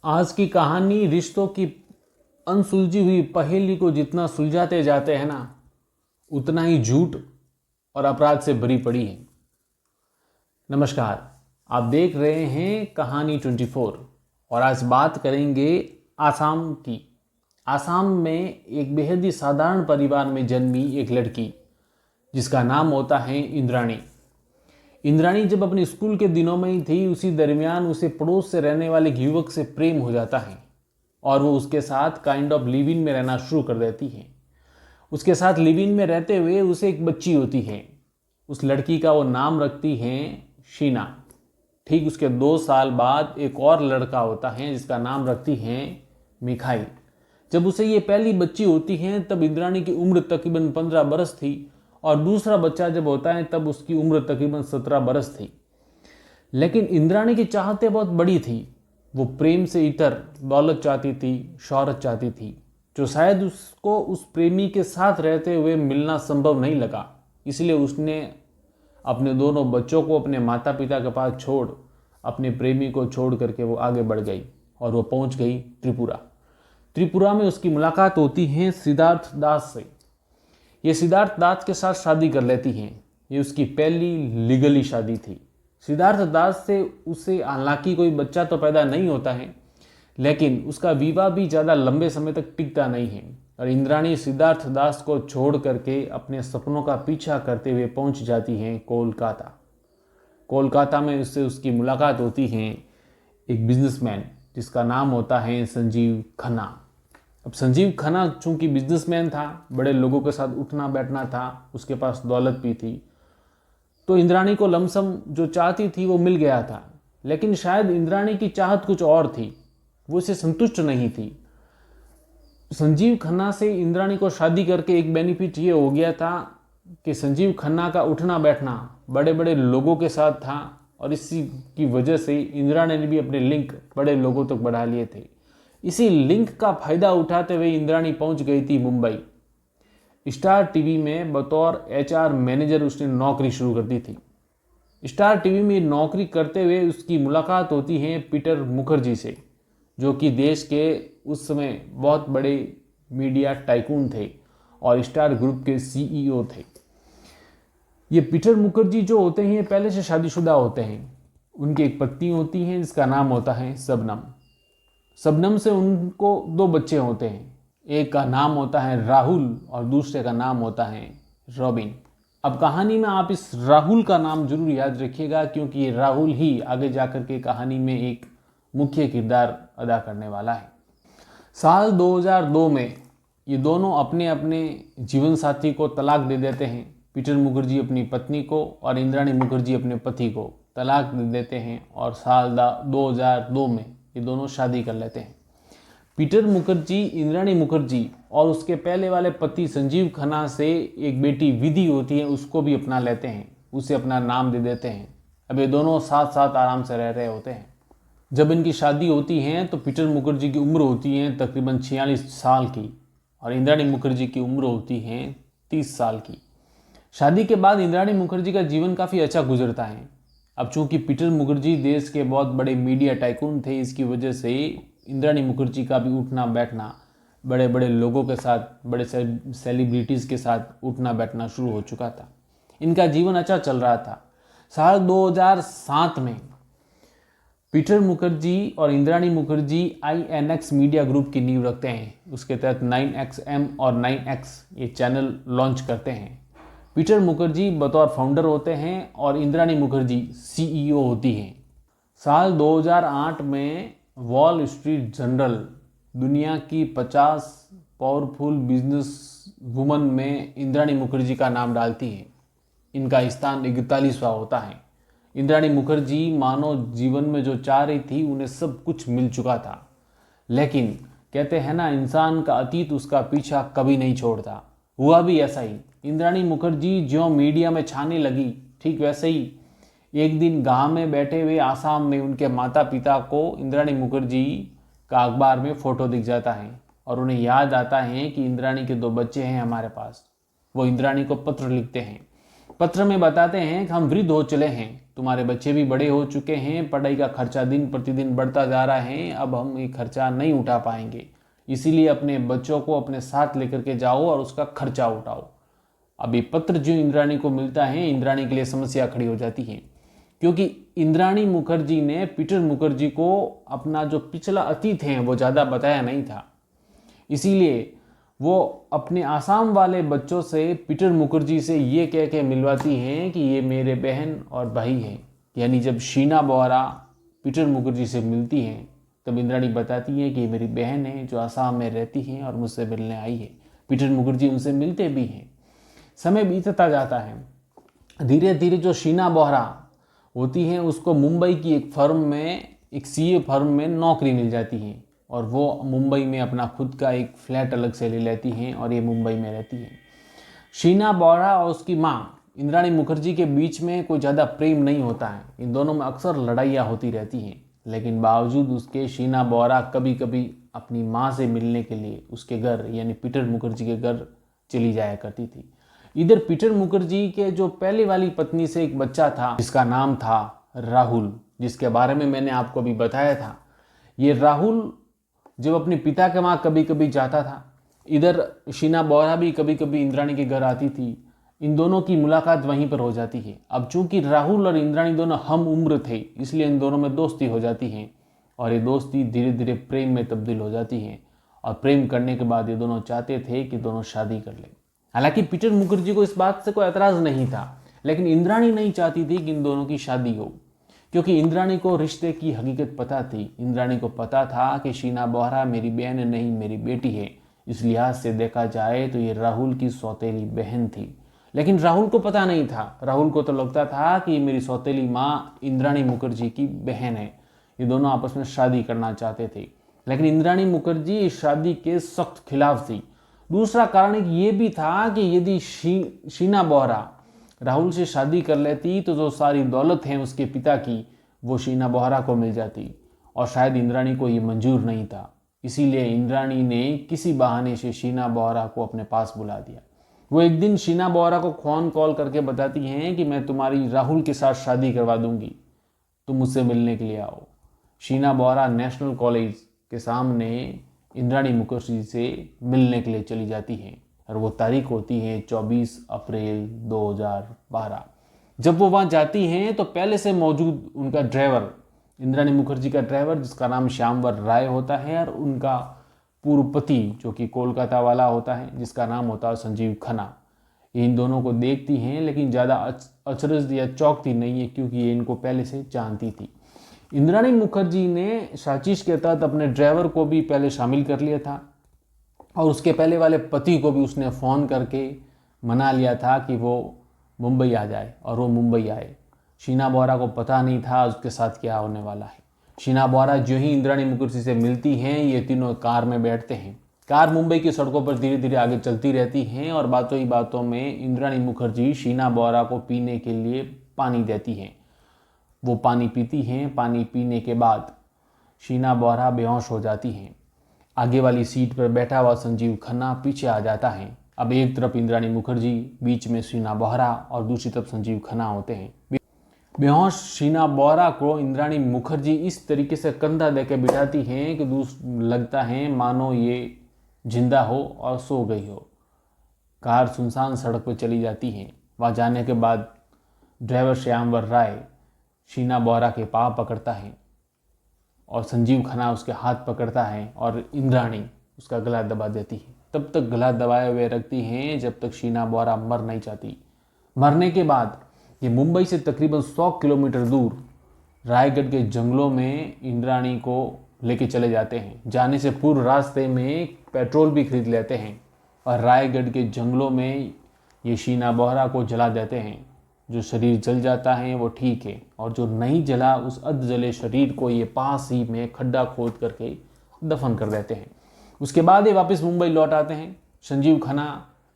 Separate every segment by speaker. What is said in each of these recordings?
Speaker 1: आज की कहानी रिश्तों की अनसुलझी हुई पहेली को जितना सुलझाते जाते हैं ना, उतना ही झूठ और अपराध से भरी पड़ी है। नमस्कार, आप देख रहे हैं कहानी 24 और आज बात करेंगे आसाम की। आसाम में एक बेहद ही साधारण परिवार में जन्मी एक लड़की जिसका नाम होता है इंद्राणी। इंद्राणी जब अपने स्कूल के दिनों में ही थी, उसी दरमियान उसे पड़ोस से रहने वाले एक युवक से प्रेम हो जाता है और वो उसके साथ काइंड ऑफ लिव इन में रहना शुरू कर देती है। उसके साथ लिव इन में रहते हुए उसे एक बच्ची होती है। उस लड़की का वो नाम रखती है शीना। ठीक उसके 2 साल बाद एक और लड़का होता है जिसका नाम रखती है मिखाई। जब उसे ये पहली बच्ची होती है तब इंद्राणी की उम्र तकरीबन 15 बरस थी और दूसरा बच्चा जब होता है तब उसकी उम्र तकरीबन 17 बरस थी। लेकिन इंद्राणी की चाहतें बहुत बड़ी थी। वो प्रेम से इतर दौलत चाहती थी, शोहरत चाहती थी, जो शायद उसको उस प्रेमी के साथ रहते हुए मिलना संभव नहीं लगा। इसलिए उसने अपने दोनों बच्चों को अपने माता पिता के पास छोड़ अपने प्रेमी को छोड़ करके वो आगे बढ़ गई और वो पहुंच गई त्रिपुरा। त्रिपुरा में उसकी मुलाकात होती है सिद्धार्थ दास से। ये सिद्धार्थ दास के साथ शादी कर लेती हैं। ये उसकी पहली लीगली शादी थी। सिद्धार्थ दास से उसे हालांकि कोई बच्चा तो पैदा नहीं होता है, लेकिन उसका विवाह भी ज़्यादा लंबे समय तक टिकता नहीं है और इंद्राणी सिद्धार्थ दास को छोड़ करके अपने सपनों का पीछा करते हुए पहुंच जाती हैं कोलकाता। कोलकाता में उससे उसकी मुलाकात होती है एक बिजनेसमैन जिसका नाम होता है संजीव खन्ना। अब संजीव खन्ना चूंकि बिजनेसमैन था, बड़े लोगों के साथ उठना बैठना था, उसके पास दौलत भी थी, तो इंद्राणी को लमसम जो चाहती थी वो मिल गया था। लेकिन शायद इंद्राणी की चाहत कुछ और थी, वो इसे संतुष्ट नहीं थी। संजीव खन्ना से इंद्राणी को शादी करके एक बेनिफिट ये हो गया था कि संजीव खन्ना का उठना बैठना बड़े बड़े लोगों के साथ था और इसी की वजह से इंद्राणी ने भी अपने लिंक बड़े लोगों तक बढ़ा लिए थे। इसी लिंक का फायदा उठाते हुए इंद्राणी पहुंच गई थी मुंबई। स्टार टीवी में बतौर एचआर मैनेजर उसने नौकरी शुरू कर दी थी। स्टार टीवी में नौकरी करते हुए उसकी मुलाकात होती है पीटर मुखर्जी से, जो कि देश के उस समय बहुत बड़े मीडिया टाइकून थे और स्टार ग्रुप के सीईओ थे। ये पीटर मुखर्जी जो होते हैं पहले से शादीशुदा होते हैं। उनकी एक पत्नी होती है जिसका नाम होता है शबनम। शबनम से उनको 2 बच्चे होते हैं। एक का नाम होता है राहुल और दूसरे का नाम होता है रॉबिन। अब कहानी में आप इस राहुल का नाम जरूर याद रखिएगा, क्योंकि ये राहुल ही आगे जाकर के कहानी में एक मुख्य किरदार अदा करने वाला है। साल 2002 में ये दोनों अपने अपने जीवन साथी को तलाक दे देते हैं। पीटर मुखर्जी अपनी पत्नी को और इंद्राणी मुखर्जी अपने पति को तलाक दे देते हैं और साल 2002 में ये दोनों शादी कर लेते हैं। पीटर मुखर्जी इंद्राणी मुखर्जी और उसके पहले वाले पति संजीव खन्ना से एक बेटी विधि होती है, उसको भी अपना लेते हैं, उसे अपना नाम दे देते हैं। अब ये दोनों साथ साथ आराम से रह रहे होते हैं। जब इनकी शादी होती है तो पीटर मुखर्जी की उम्र होती है तकरीबन 46 साल की और इंद्राणी मुखर्जी की उम्र होती है 30 साल की। शादी के बाद इंद्राणी मुखर्जी का जीवन काफ़ी अच्छा गुजरता है। अब चूंकि पीटर मुखर्जी देश के बहुत बड़े मीडिया टाइकून थे, इसकी वजह से इंद्राणी मुखर्जी का भी उठना बैठना बड़े बड़े लोगों के साथ, बड़े सेलिब्रिटीज़ के साथ उठना बैठना शुरू हो चुका था। इनका जीवन अच्छा चल रहा था। साल 2007 में पीटर मुखर्जी और Indrani Mukherjee INX media group की नींव रखते हैं। उसके तहत 9XM और 9X ये चैनल लॉन्च करते हैं। पीटर मुखर्जी बतौर फाउंडर होते हैं और इंद्राणी मुखर्जी CEO होती हैं। साल 2008 में वॉल स्ट्रीट जर्नल दुनिया की 50 पावरफुल बिजनेस वुमन में इंद्राणी मुखर्जी का नाम डालती है। इनका स्थान 41वां होता है। इंद्राणी मुखर्जी मानो जीवन में जो चाह रही थी उन्हें सब कुछ मिल चुका था, लेकिन कहते हैं ना, इंसान का अतीत उसका पीछा कभी नहीं छोड़ता। हुआ भी ऐसा ही। इंद्राणी मुखर्जी ज्यों मीडिया में छाने लगी, ठीक वैसे ही एक दिन गांव में बैठे हुए आसाम में उनके माता पिता को इंद्राणी मुखर्जी का अखबार में फ़ोटो दिख जाता है और उन्हें याद आता है कि इंद्राणी के 2 बच्चे हैं हमारे पास। वो इंद्राणी को पत्र लिखते हैं। पत्र में बताते हैं कि हम वृद्ध हो चले हैं, तुम्हारे बच्चे भी बड़े हो चुके हैं, पढ़ाई का खर्चा दिन प्रतिदिन बढ़ता जा रहा है, अब हम ये खर्चा नहीं उठा पाएंगे, इसीलिए अपने बच्चों को अपने साथ लेकर के जाओ और उसका खर्चा उठाओ। अब ये पत्र जो इंद्राणी को मिलता है, इंद्राणी के लिए समस्या खड़ी हो जाती है, क्योंकि इंद्राणी मुखर्जी ने पीटर मुखर्जी को अपना जो पिछला अतीत है वो ज़्यादा बताया नहीं था। इसीलिए वो अपने आसाम वाले बच्चों से पीटर मुखर्जी से ये कह के मिलवाती हैं कि ये मेरे बहन और भाई हैं। यानी जब शीना बोहरा पीटर मुखर्जी से मिलती हैं तब इंद्राणी बताती है कि ये मेरी बहन है जो आसाम में रहती हैं और मुझसे मिलने आई है। पीटर मुखर्जी उनसे मिलते भी हैं। समय बीतता जाता है। धीरे धीरे जो शीना बोहरा होती हैं उसको मुंबई की एक फर्म में, एक सीए फर्म में नौकरी मिल जाती है और वो मुंबई में अपना खुद का एक फ्लैट अलग से ले लेती हैं और ये मुंबई में रहती हैं। शीना बोहरा और उसकी माँ इंद्राणी मुखर्जी के बीच में कोई ज़्यादा प्रेम नहीं होता है। इन दोनों में अक्सर लड़ाइयाँ होती रहती हैं, लेकिन बावजूद उसके शीना बोहरा कभी कभी अपनी माँ से मिलने के लिए उसके घर यानी पीटर मुखर्जी के घर चली जाया करती थी। इधर पीटर मुखर्जी के जो पहले वाली पत्नी से एक बच्चा था जिसका नाम था राहुल, जिसके बारे में मैंने आपको अभी बताया था। ये राहुल जब अपने पिता के वहाँ कभी कभी जाता था, इधर शीना बोहरा भी कभी कभी इंद्राणी के घर आती थी। इन दोनों की मुलाकात वहीं पर हो जाती है। अब चूंकि राहुल और इंद्राणी दोनों हम उम्र थे, इसलिए इन दोनों में दोस्ती हो जाती है और ये दोस्ती धीरे धीरे प्रेम में तब्दील हो जाती है। और प्रेम करने के बाद ये दोनों चाहते थे कि दोनों शादी कर लें। हालांकि पीटर मुखर्जी को इस बात से कोई एतराज़ नहीं था, लेकिन इंद्राणी नहीं चाहती थी कि इन दोनों की शादी हो, क्योंकि इंद्राणी को रिश्ते की हकीकत पता थी। इंद्राणी को पता था कि शीना बोहरा मेरी बहन नहीं, मेरी बेटी है। इस लिहाज से देखा जाए तो ये राहुल की सौतेली बहन थी, लेकिन राहुल को पता नहीं था। राहुल को तो लगता था कि मेरी सौतेली माँ इंद्राणी मुखर्जी की बहन है, ये दोनों आपस में शादी करना चाहते थे। लेकिन इंद्राणी मुखर्जी इस शादी के सख्त खिलाफ थी। दूसरा कारण एक ये भी था कि यदि शीना बोहरा राहुल से शादी कर लेती तो जो सारी दौलत है उसके पिता की वो शीना बोहरा को मिल जाती, और शायद इंद्राणी को ये मंजूर नहीं था। इसीलिए इंद्राणी ने किसी बहाने से शीना बोहरा को अपने पास बुला दिया। वो एक दिन शीना बोहरा को फ़ोन कॉल करके बताती हैं कि मैं तुम्हारी राहुल के साथ शादी करवा दूंगी, तुम मुझसे मिलने के लिए आओ। शीना बोहरा नेशनल कॉलेज के सामने इंद्राणी मुखर्जी से मिलने के लिए चली जाती हैं और वो तारीख होती है 24 अप्रैल 2012। जब वो वहाँ जाती हैं तो पहले से मौजूद उनका ड्राइवर, इंद्राणी मुखर्जी का ड्राइवर जिसका नाम श्यामवर राय होता है, और उनका पूर्व पति जो कि कोलकाता वाला होता है जिसका नाम होता है संजीव खन्ना, इन दोनों को देखती हैं, लेकिन ज़्यादा अचरज या चौंकती नहीं है क्योंकि ये इनको पहले से जानती थी। इंद्राणी मुखर्जी ने साजिश के तहत अपने ड्राइवर को भी पहले शामिल कर लिया था और उसके पहले वाले पति को भी उसने फ़ोन करके मना लिया था कि वो मुंबई आ जाए, और वो मुंबई आए। शीना बोहरा को पता नहीं था उसके साथ क्या होने वाला है। शीना बोहरा जो ही इंद्राणी मुखर्जी से मिलती हैं, ये तीनों कार में बैठते हैं। कार मुंबई की सड़कों पर धीरे धीरे आगे चलती रहती हैं और बातों ही बातों में इंद्राणी मुखर्जी शीना बोहरा को पीने के लिए पानी देती हैं। वो पानी पीती हैं। पानी पीने के बाद शीना बोहरा बेहोश हो जाती हैं। आगे वाली सीट पर बैठा हुआ संजीव खन्ना पीछे आ जाता है। अब एक तरफ इंद्राणी मुखर्जी, बीच में शीना बोहरा और दूसरी तरफ संजीव खन्ना होते हैं। बेहोश शीना बोहरा को इंद्राणी मुखर्जी इस तरीके से कंधा देकर बिठाती हैं कि लगता है मानो ये जिंदा हो और सो गई हो। कार सुनसान सड़क पर चली जाती है। वहाँ जाने के बाद ड्राइवर श्यामवर राय शीना बोहरा के पाँव पकड़ता है और संजीव खन्ना उसके हाथ पकड़ता है और इंद्राणी उसका गला दबा देती है। तब तक गला दबाए हुए रखती हैं जब तक शीना बोहरा मर नहीं जाती। मरने के बाद ये मुंबई से तकरीबन 100 किलोमीटर दूर रायगढ़ के जंगलों में इंद्राणी को लेके चले जाते हैं। जाने से पूर्व रास्ते में पेट्रोल भी खरीद लेते हैं और रायगढ़ के जंगलों में ये शीना बोहरा को जला देते हैं। जो शरीर जल जाता है वो ठीक है, और जो नहीं जला उस अध जले शरीर को ये पास ही में खड्डा खोद करके दफन कर देते हैं। उसके बाद ये वापस मुंबई लौट आते हैं। संजीव खन्ना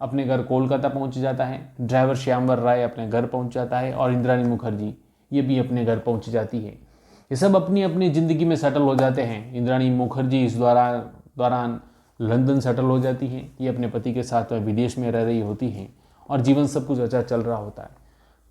Speaker 1: अपने घर कोलकाता पहुंच जाता है, ड्राइवर श्यामवर राय अपने घर पहुंच जाता है और इंद्राणी मुखर्जी ये भी अपने घर पहुंच जाती है। ये सब अपनी अपनी ज़िंदगी में सेटल हो जाते हैं। इंद्राणी मुखर्जी इस दौरान लंदन सेटल हो जाती हैं। ये अपने पति के साथ विदेश में रह रही होती हैं और जीवन सब कुछ अच्छा चल रहा होता है।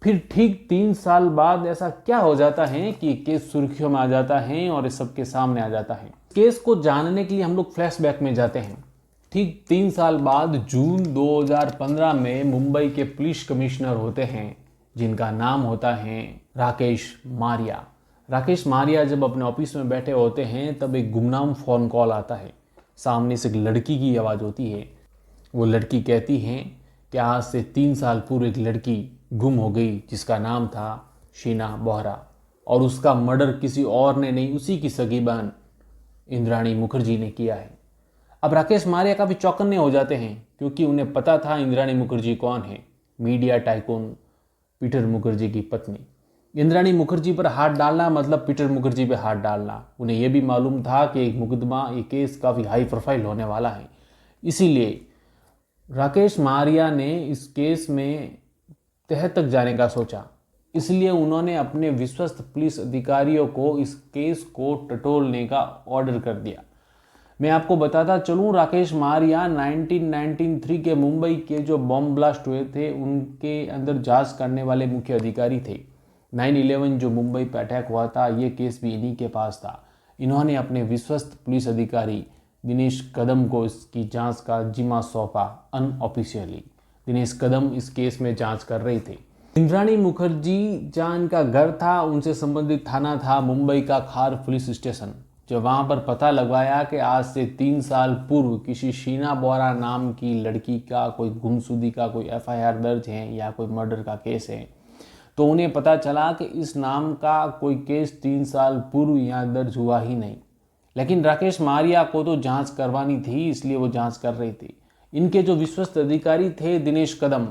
Speaker 1: फिर ठीक 3 साल बाद ऐसा क्या हो जाता है कि केस सुर्खियों में आ जाता है और इस सबके सामने आ जाता है। केस को जानने के लिए हम लोग फ्लैशबैक में जाते हैं। ठीक 3 साल बाद जून 2015 में मुंबई के पुलिस कमिश्नर होते हैं जिनका नाम होता है राकेश मारिया। राकेश मारिया जब अपने ऑफिस में बैठे होते हैं तब एक गुमनाम फ़ोन कॉल आता है। सामने से एक लड़की की आवाज़ होती है। वो लड़की कहती है कि आज से 3 साल पूर्व एक लड़की गुम हो गई जिसका नाम था शीना बोहरा, और उसका मर्डर किसी और ने नहीं, उसी की सगी बहन इंद्राणी मुखर्जी ने किया है। अब राकेश मारिया काफ़ी चौकन्ने हो जाते हैं क्योंकि उन्हें पता था इंद्राणी मुखर्जी कौन है, मीडिया टाइकून पीटर मुखर्जी की पत्नी। इंद्राणी मुखर्जी पर हाथ डालना मतलब पीटर मुखर्जी पर हाथ डालना। उन्हें यह भी मालूम था कि एक मुकदमा, ये केस काफ़ी हाई प्रोफाइल होने वाला है। इसीलिए राकेश मारिया ने इस केस में तह तक जाने का सोचा। इसलिए उन्होंने अपने विश्वस्त पुलिस अधिकारियों को इस केस को टटोलने का ऑर्डर कर दिया। मैं आपको बताता चलूं, राकेश मारिया 1993 के मुंबई के जो बॉम्ब ब्लास्ट हुए थे उनके अंदर जांच करने वाले मुख्य अधिकारी थे। 9/11 जो मुंबई पर अटैक हुआ था, ये केस भी इन्हीं के पास था। इन्होंने अपने विश्वस्त पुलिस अधिकारी दिनेश कदम को इसकी जांच का जिम्मा सौंपा अनऑफिशियली। दिनेश कदम इस केस में जांच कर रहे थे। इंद्राणी मुखर्जी जहाँ इनका घर था उनसे संबंधित थाना था मुंबई का खार पुलिस स्टेशन। जब वहाँ पर पता लगवाया कि आज से 3 साल पूर्व किसी शीना बोहरा नाम की लड़की का कोई गुमशुदगी का कोई FIR दर्ज है या कोई मर्डर का केस है, तो उन्हें पता चला कि इस नाम का कोई केस 3 साल पूर्व यहाँ दर्ज हुआ ही नहीं। लेकिन राकेश मारिया को तो जांच करवानी थी, इसलिए वो जांच कर रहे थे। इनके जो विश्वस्त अधिकारी थे दिनेश कदम,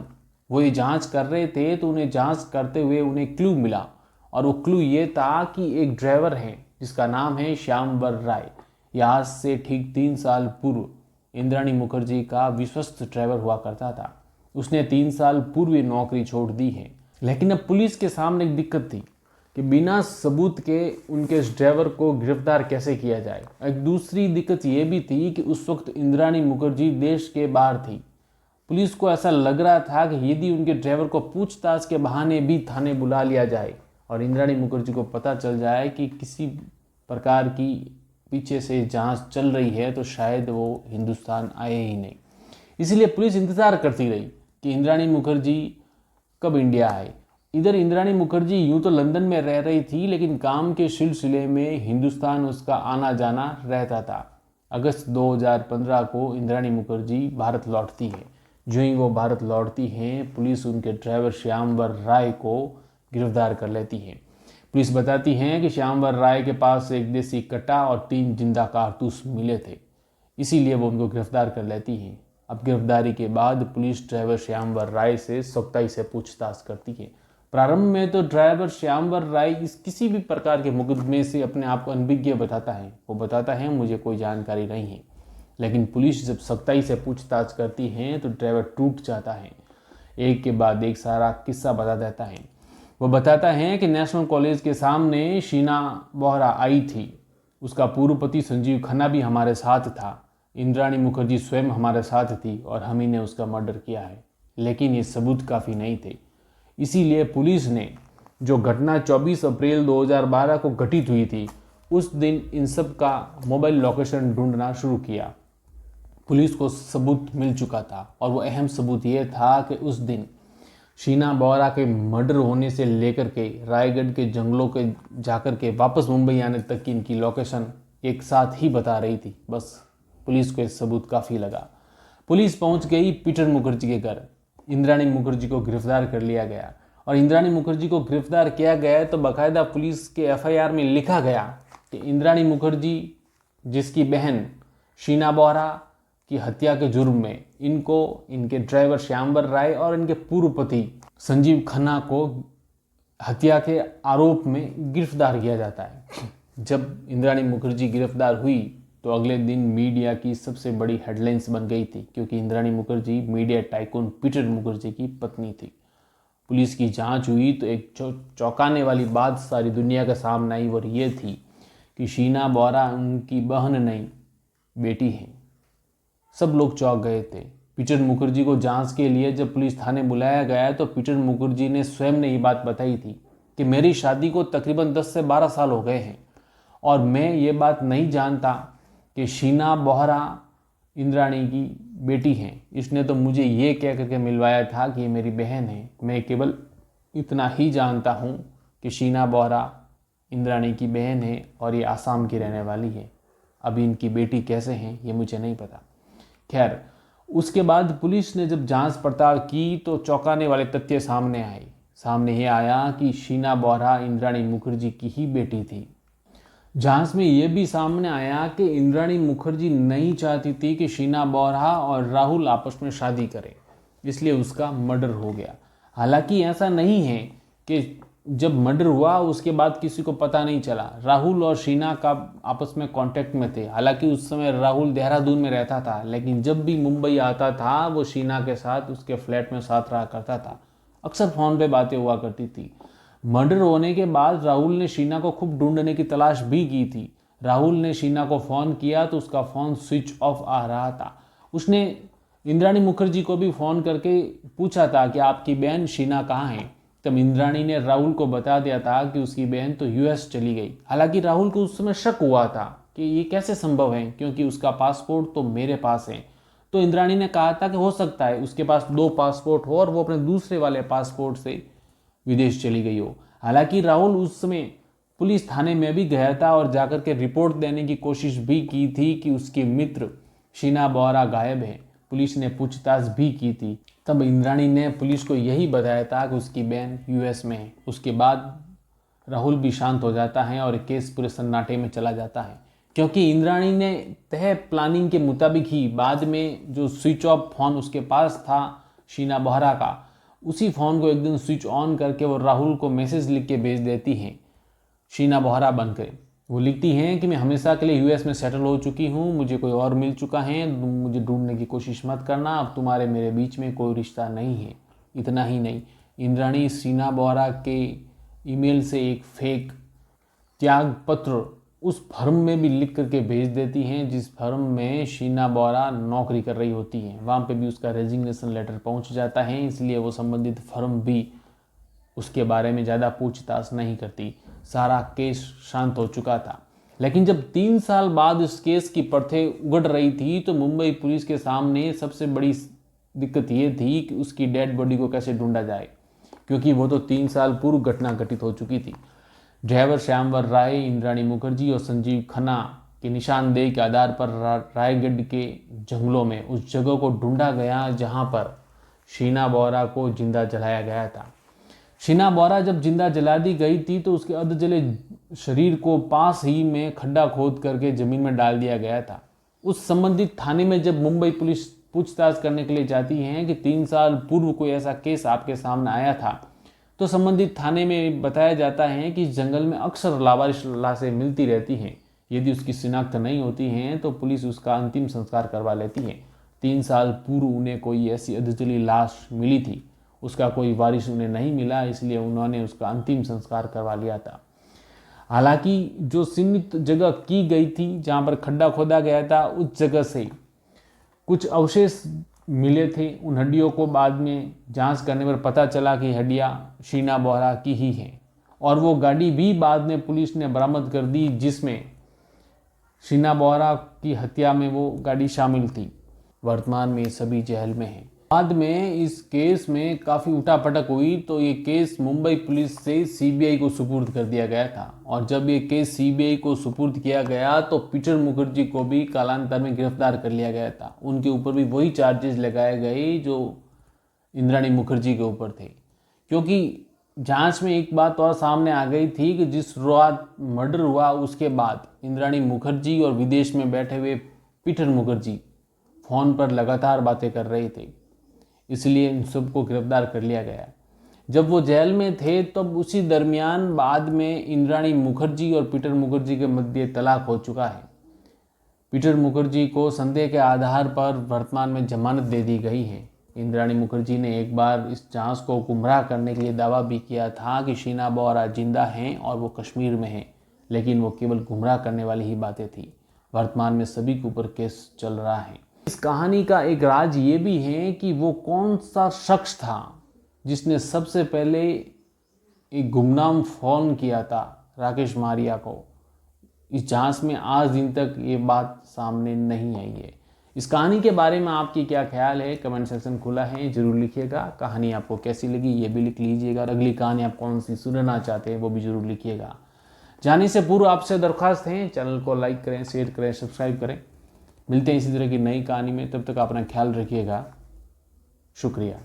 Speaker 1: वो ये जांच कर रहे थे, तो उन्हें जांच करते हुए उन्हें क्लू मिला, और वो क्लू ये था कि एक ड्राइवर है जिसका नाम है श्यामवर राय। यह आज से ठीक 3 साल पूर्व इंद्राणी मुखर्जी का विश्वस्त ड्राइवर हुआ करता था। उसने 3 साल पूर्व ये नौकरी छोड़ दी है। लेकिन अब पुलिस के सामने एक दिक्कत थी कि बिना सबूत के उनके इस ड्राइवर को गिरफ्तार कैसे किया जाए। एक दूसरी दिक्कत ये भी थी कि उस वक्त इंद्राणी मुखर्जी देश के बाहर थी। पुलिस को ऐसा लग रहा था कि यदि उनके ड्राइवर को पूछताछ के बहाने भी थाने बुला लिया जाए और इंद्राणी मुखर्जी को पता चल जाए कि किसी प्रकार की पीछे से जांच चल रही है, तो शायद वो हिंदुस्तान आए ही नहीं। इसलिए पुलिस इंतज़ार करती रही कि इंद्राणी मुखर्जी कब इंडिया आए। इधर इंद्राणी मुखर्जी यूं तो लंदन में रह रही थी, लेकिन काम के सिलसिले में हिंदुस्तान उसका आना जाना रहता था। अगस्त 2015 को इंद्राणी मुखर्जी भारत लौटती है। जो ही वो भारत लौटती हैं, पुलिस उनके ड्राइवर श्यामवर राय को गिरफ्तार कर लेती है। पुलिस बताती है कि श्यामवर राय के पास एक देसी कट्टा और 3 जिंदा कारतूस मिले थे, इसीलिए वो उनको गिरफ्तार कर लेती हैं। अब गिरफ्तारी के बाद पुलिस ड्राइवर श्यामवर राय से सख्ताई से पूछताछ करती है। प्रारंभ में तो ड्राइवर श्यामवर राय इस किसी भी प्रकार के मुकदमे से अपने आप को अनभिज्ञ बताता है। वो बताता है मुझे कोई जानकारी नहीं है। लेकिन पुलिस जब सख्ताई से पूछताछ करती है तो ड्राइवर टूट जाता है। एक के बाद एक सारा किस्सा बता देता है। वो बताता है कि नेशनल कॉलेज के सामने शीना बोहरा आई थी, उसका पूर्व पति संजीव खन्ना भी हमारे साथ था, इंद्राणी मुखर्जी स्वयं हमारे साथ थी और हम ही ने उसका मर्डर किया है। लेकिन ये सबूत काफ़ी नहीं थे। इसीलिए पुलिस ने जो घटना 24 अप्रैल 2012 को घटित हुई थी, उस दिन इन सब का मोबाइल लोकेशन ढूंढना शुरू किया। पुलिस को सबूत मिल चुका था और वो अहम सबूत ये था कि उस दिन शीना बोहरा के मर्डर होने से लेकर के रायगढ़ के जंगलों के जाकर के वापस मुंबई आने तक की इनकी लोकेशन एक साथ ही बता रही थी। बस पुलिस को ये सबूत काफ़ी लगा। पुलिस पहुंच गई पीटर मुखर्जी के घर। इंद्राणी मुखर्जी को गिरफ्तार कर लिया गया, और इंद्राणी मुखर्जी को गिरफ्तार किया गया तो बाकायदा पुलिस के FIR में लिखा गया कि इंद्राणी मुखर्जी, जिसकी बहन शीना बोहरा की हत्या के जुर्म में इनको इनके ड्राइवर श्यामवर राय और इनके पूर्व पति संजीव खन्ना को हत्या के आरोप में गिरफ्तार किया जाता है। जब इंद्राणी मुखर्जी गिरफ्तार हुई तो अगले दिन मीडिया की सबसे बड़ी हेडलाइंस बन गई थी, क्योंकि Indrani Mukherjee media tycoon Peter Mukherjee की पत्नी थी। पुलिस की जांच हुई तो एक चौंकाने वाली बात सारी दुनिया के सामने आई, और ये थी कि शीना बोहरा उनकी बहन नहीं, बेटी है। सब लोग चौंक गए थे। पीटर मुखर्जी को जांच के लिए जब पुलिस थाने बुलाया गया तो पीटर मुखर्जी ने स्वयं ने ये बात बताई थी कि मेरी शादी को तकरीबन 10 से 12 साल हो गए हैं और मैं ये बात नहीं जानता कि शीना बोहरा इंद्राणी की बेटी हैं। इसने तो मुझे ये कह करके मिलवाया था कि ये मेरी बहन है। मैं केवल इतना ही जानता हूँ कि शीना बोहरा इंद्राणी की बहन है और ये आसाम की रहने वाली है। अभी इनकी बेटी कैसे हैं ये मुझे नहीं पता। खैर, उसके बाद पुलिस ने जब जांच पड़ताल की तो चौंकाने वाले तथ्य सामने आए। सामने ये आया कि शीना बोहरा इंद्राणी मुखर्जी की ही बेटी थी। जांच में यह भी सामने आया कि इंद्राणी मुखर्जी नहीं चाहती थी कि शीना बोहरा और राहुल आपस में शादी करें, इसलिए उसका मर्डर हो गया। हालांकि ऐसा नहीं है कि जब मर्डर हुआ उसके बाद किसी को पता नहीं चला। राहुल और शीना का आपस में कांटेक्ट में थे। हालांकि उस समय राहुल देहरादून में रहता था, लेकिन जब भी मुंबई आता था वो शीना के साथ उसके फ्लैट में साथ रहा करता था। अक्सर फ़ोन पे बातें हुआ करती थी। मर्डर होने के बाद राहुल ने शीना को खूब ढूंढने की तलाश भी की थी। राहुल ने शीना को फ़ोन किया तो उसका फ़ोन स्विच ऑफ आ रहा था। उसने इंद्राणी मुखर्जी को भी फ़ोन करके पूछा था कि आपकी बहन शीना कहाँ है। तब इंद्राणी ने राहुल को बता दिया था कि उसकी बहन तो यूएस चली गई। हालांकि राहुल को उस समय शक हुआ था कि ये कैसे संभव है, क्योंकि उसका पासपोर्ट तो मेरे पास है। तो इंद्राणी ने कहा था कि हो सकता है उसके पास 2 पासपोर्ट हो और वो अपने दूसरे वाले पासपोर्ट से विदेश चली गई हो। हालांकि राहुल उस समय पुलिस थाने में भी गया था और जाकर के रिपोर्ट देने की कोशिश भी की थी कि उसके मित्र शीना बोहरा गायब है। पुलिस ने पूछताछ भी की थी। तब इंद्राणी ने पुलिस को यही बताया था कि उसकी बहन यूएस में है। उसके बाद राहुल भी शांत हो जाता है और केस पूरे सन्नाटे में चला जाता है, क्योंकि इंद्राणी ने तय प्लानिंग के मुताबिक ही बाद में जो स्विच ऑफ फ़ोन उसके पास था शीना बोहरा का, उसी फ़ोन को एक दिन स्विच ऑन करके वो राहुल को मैसेज लिख के भेज देती हैं शीना बोहरा बनकर। वो लिखती हैं कि मैं हमेशा के लिए यूएस में सेटल हो चुकी हूँ, मुझे कोई और मिल चुका है, तुम मुझे ढूंढने की कोशिश मत करना, अब तुम्हारे मेरे बीच में कोई रिश्ता नहीं है। इतना ही नहीं, इंद्राणी शीना बोहरा के ईमेल से एक फेक त्याग पत्र उस फर्म में भी लिख करके भेज देती हैं जिस फर्म में शीना बोहरा नौकरी कर रही होती हैं। वहाँ पे भी उसका रेजिग्नेशन लेटर पहुँच जाता है, इसलिए वो संबंधित फर्म भी उसके बारे में ज़्यादा पूछताछ नहीं करती। सारा केस शांत हो चुका था। लेकिन जब 3 साल बाद इस केस की परतें उगड़ रही थी तो मुंबई पुलिस के सामने सबसे बड़ी दिक्कत ये थी कि उसकी डेड बॉडी को कैसे ढूंढा जाए, क्योंकि वो तो 3 साल पूर्व घटना घटित हो चुकी थी। ड्राइवर श्यामवर राय, इंद्राणी मुखर्जी और संजीव खन्ना की निशानदेही के आधार पर रायगढ़ के जंगलों में उस जगह को ढूंढा गया जहां पर शीना बोहरा को जिंदा जलाया गया था। शीना बोहरा जब जिंदा जला दी गई थी तो उसके अर्धजले शरीर को पास ही में खड्डा खोद करके जमीन में डाल दिया गया था। उस संबंधित थाने में जब मुंबई पुलिस पूछताछ करने के लिए जाती है कि 3 साल पूर्व कोई ऐसा केस आपके सामने आया था, तो संबंधित थाने में बताया जाता है कि जंगल में अक्सर लावारिस लाशें मिलती रहती हैं। यदि उसकी शिनाख्त नहीं होती हैं तो पुलिस उसका अंतिम संस्कार करवा लेती है। 3 साल पूर्व उन्हें कोई ऐसी अधजली लाश मिली थी, उसका कोई वारिस उन्हें नहीं मिला, इसलिए उन्होंने उसका अंतिम संस्कार करवा लिया था। हालांकि जो सीमित जगह की गई थी जहाँ पर खड्डा खोदा गया था, उस जगह से कुछ अवशेष मिले थे। उन हड्डियों को बाद में जांच करने पर पता चला कि हड्डियाँ शीना बोहरा की ही हैं, और वो गाड़ी भी बाद में पुलिस ने बरामद कर दी जिसमें शीना बोहरा की हत्या में वो गाड़ी शामिल थी। वर्तमान में सभी जेल में हैं। बाद में इस केस में काफ़ी उठापटक हुई तो ये केस मुंबई पुलिस से सीबीआई को सुपुर्द कर दिया गया था, और जब ये केस सीबीआई को सुपुर्द किया गया तो पीटर मुखर्जी को भी कालांतर में गिरफ्तार कर लिया गया था। उनके ऊपर भी वही चार्जेस लगाए गए जो इंद्राणी मुखर्जी के ऊपर थे, क्योंकि जांच में एक बात और सामने आ गई थी कि जिस रात मर्डर हुआ उसके बाद इंद्राणी मुखर्जी और विदेश में बैठे हुए पीटर मुखर्जी फ़ोन पर लगातार बातें कर रहे थे, इसलिए इन सबको गिरफ्तार कर लिया गया। जब वो जेल में थे तब उसी दरमियान बाद में इंद्राणी मुखर्जी और पीटर मुखर्जी के मध्य तलाक हो चुका है। पीटर मुखर्जी को संदेह के आधार पर वर्तमान में जमानत दे दी गई है। इंद्राणी मुखर्जी ने एक बार इस जांच को गुमराह करने के लिए दावा भी किया था कि शीना बोहरा जिंदा हैं और वो कश्मीर में हैं, लेकिन वो केवल गुमराह करने वाली ही बातें थी। वर्तमान में सभी के ऊपर केस चल रहा है। इस कहानी का एक राज ये भी है कि वो कौन सा शख्स था जिसने सबसे पहले एक गुमनाम फ़ोन किया था राकेश मारिया को। इस जांच में आज दिन तक ये बात सामने नहीं आई है। इस कहानी के बारे में आपकी क्या ख्याल है, कमेंट सेक्शन खुला है, जरूर लिखिएगा। कहानी आपको कैसी लगी ये भी लिख लीजिएगा, और अगली कहानी आप कौन सी सुनना चाहते हैं वो भी जरूर लिखिएगा। जाने से पूर्व आपसे दरख्वास्त है, चैनल को लाइक करें, शेयर करें, सब्सक्राइब करें। मिलते हैं इसी तरह की नई कहानी में, तब तक अपना ख्याल रखिएगा। शुक्रिया।